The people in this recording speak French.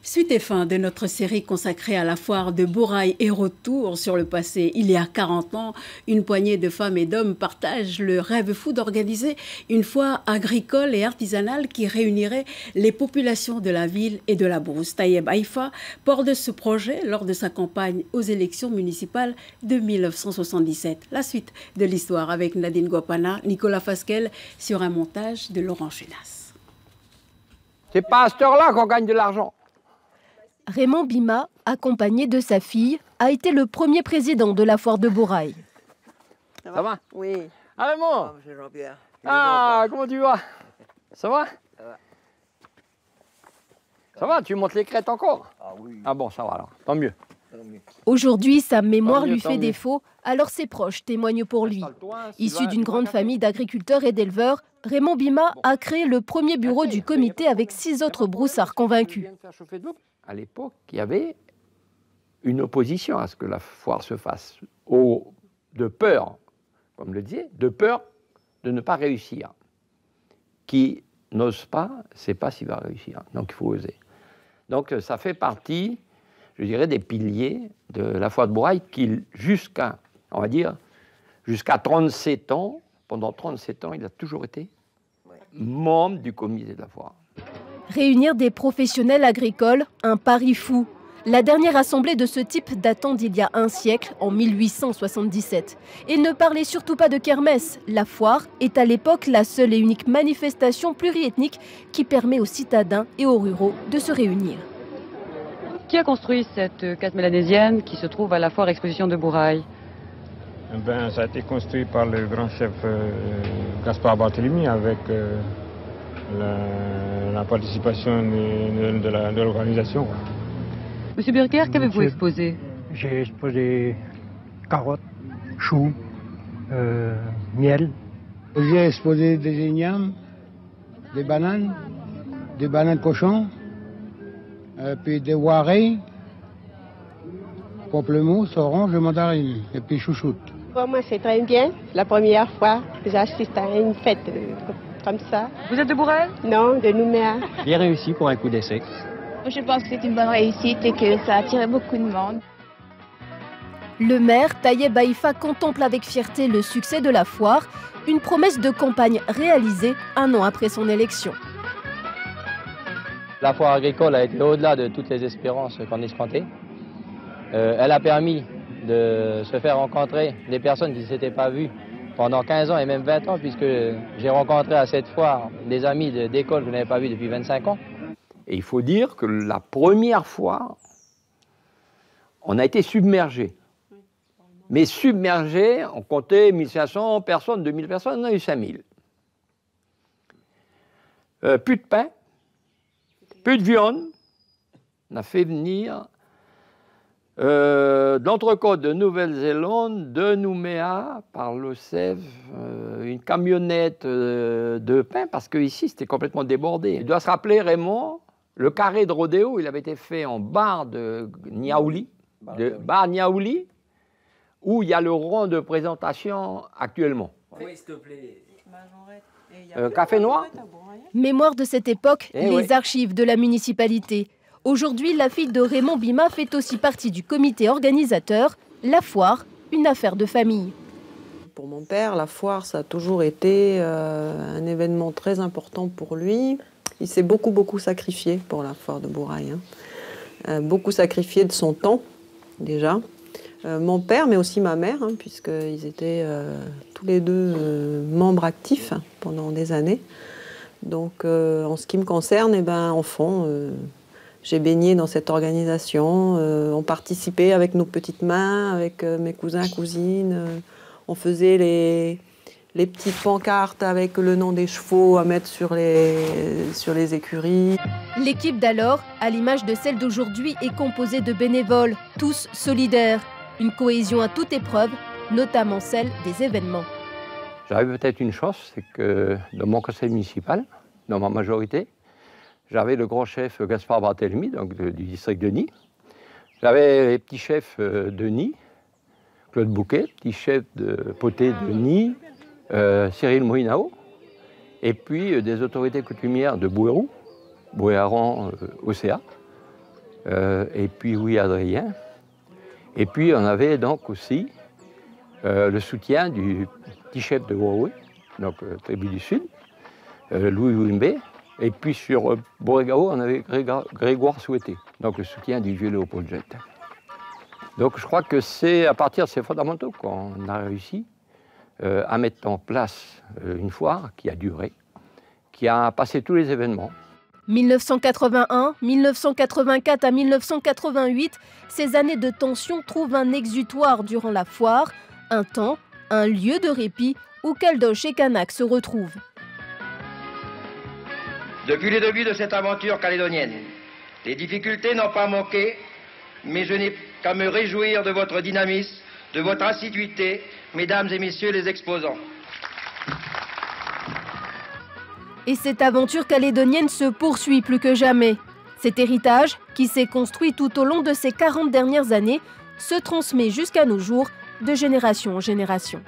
Suite et fin de notre série consacrée à la foire de Bourail et retour sur le passé. Il y a 40 ans, une poignée de femmes et d'hommes partagent le rêve fou d'organiser une foire agricole et artisanale qui réunirait les populations de la ville et de la brousse. Tayeb Haïfa porte ce projet lors de sa campagne aux élections municipales de 1977. La suite de l'histoire avec Nadine Gopana, Nicolas Fasquelle sur un montage de Laurent Chenas. C'est pas à cette heure-là qu'on gagne de l'argent. Raymond Bima, accompagné de sa fille, a été le premier président de la foire de Bourail. Ça va? Oui. Ah Raymond! Monsieur Jean-Pierre. Ah, comment tu vas? Ça va? Ça va. Ça va, tu montes les crêtes encore? Ah oui. Ah bon, ça va alors, tant mieux. Aujourd'hui, sa mémoire Tant mieux, lui tant fait mieux. défaut, alors ses proches témoignent pour lui. Installe-toi, Issu Sylvain, d'une tu grande vois, famille d'agriculteurs et d'éleveurs, Raymond Bima a créé le premier bureau du comité avec 6 autres broussards convaincus. À l'époque, il y avait une opposition à ce que la foire se fasse, de peur, comme le disait, de peur de ne pas réussir. Qui n'ose pas, ne sait pas s'il va réussir, donc il faut oser. Donc ça fait partie, je dirais, des piliers de la foire de Bourail qui, jusqu'à, on va dire, jusqu'à 37 ans, pendant 37 ans, il a toujours été membre du comité de la foire. Réunir des professionnels agricoles, un pari fou. La dernière assemblée de ce type datant d'il y a un siècle, en 1877. Et ne parlez surtout pas de kermesse. La foire est à l'époque la seule et unique manifestation pluriethnique qui permet aux citadins et aux ruraux de se réunir. Qui a construit cette case mélanésienne qui se trouve à la foire exposition de Bourail? Ça a été construit par le grand chef Gaspard Barthélemy avec la participation de l'organisation. Monsieur Birker, qu'avez-vous exposé? J'ai exposé carottes, choux, miel. J'ai exposé des ignames, des bananes cochons, puis des poirées, pamplemousse, orange et mandarine, et puis chouchoute. Pour moi, c'est très bien. La première fois que j'assiste à une fête comme ça. Vous êtes de Bourail? Non, de Nouméa. Bien réussi pour un coup d'essai. Je pense que c'est une bonne réussite et que ça a attiré beaucoup de monde. Le maire, Tayeb Haïfa, contemple avec fierté le succès de la foire, une promesse de campagne réalisée un an après son élection. La foire agricole a été au-delà de toutes les espérances qu'on escomptait. Elle a permis de se faire rencontrer des personnes qui ne s'étaient pas vues pendant 15 ans et même 20 ans, puisque j'ai rencontré à cette foire des amis d'école que je n'avais pas vus depuis 25 ans. Et il faut dire que la première fois, on a été submergé. Mais submergé, on comptait 1500 personnes, 2000 personnes, on a eu 5000. Plus de pain, plus de viande. On a fait venir de l'Entrecôte de Nouvelle-Zélande, de Nouméa, par le Sèvres, une camionnette de pain, parce qu'ici, c'était complètement débordé. Il doit se rappeler, Raymond, le carré de rodéo, il avait été fait en bar de Niaouli, où il y a le rang de présentation actuellement. Oui, s'il te plaît. Café noir. Mémoire de cette époque, Eh les oui. archives de la municipalité. Aujourd'hui, la fille de Raymond Bima fait aussi partie du comité organisateur. La foire, une affaire de famille. Pour mon père, la foire, ça a toujours été un événement très important pour lui. Il s'est beaucoup sacrifié pour la foire de Bourail. Beaucoup sacrifié de son temps, déjà. Mon père, mais aussi ma mère, puisqu'ils étaient tous les deux membres actifs pendant des années. Donc, en ce qui me concerne, enfant, j'ai baigné dans cette organisation. On participait avec nos petites mains, avec mes cousins, cousines. On faisait les petites pancartes avec le nom des chevaux à mettre sur les écuries. L'équipe d'alors, à l'image de celle d'aujourd'hui, est composée de bénévoles, tous solidaires. Une cohésion à toute épreuve, notamment celle des événements. J'avais peut-être une chance, c'est que dans mon conseil municipal, dans ma majorité, j'avais le grand chef Gaspard Barthélemy, donc du district de Nîmes. J'avais les petits chefs de Nîmes, Claude Bouquet, petit chef de Poté de Nîmes, Cyril Mouinao, et puis des autorités coutumières de Bouérou, Bouéran, Océa. et puis Louis Adrien. Et puis on avait donc aussi le soutien du petit chef de Huawei, donc tribu du Sud, Louis Wimbe. Et puis sur Borégao, on avait Grégoire Souhaité, donc le soutien du vieux Léopold Jette. Donc je crois que c'est à partir de ces fondamentaux qu'on a réussi à mettre en place une foire qui a duré, qui a passé tous les événements. 1981, 1984 à 1988, ces années de tension trouvent un exutoire durant la foire, un temps, un lieu de répit où Keldosh et Kanak se retrouvent. Depuis les débuts de cette aventure calédonienne, les difficultés n'ont pas manqué, mais je n'ai qu'à me réjouir de votre dynamisme, de votre assiduité, mesdames et messieurs les exposants. Et cette aventure calédonienne se poursuit plus que jamais. Cet héritage, qui s'est construit tout au long de ces 40 dernières années, se transmet jusqu'à nos jours, de génération en génération.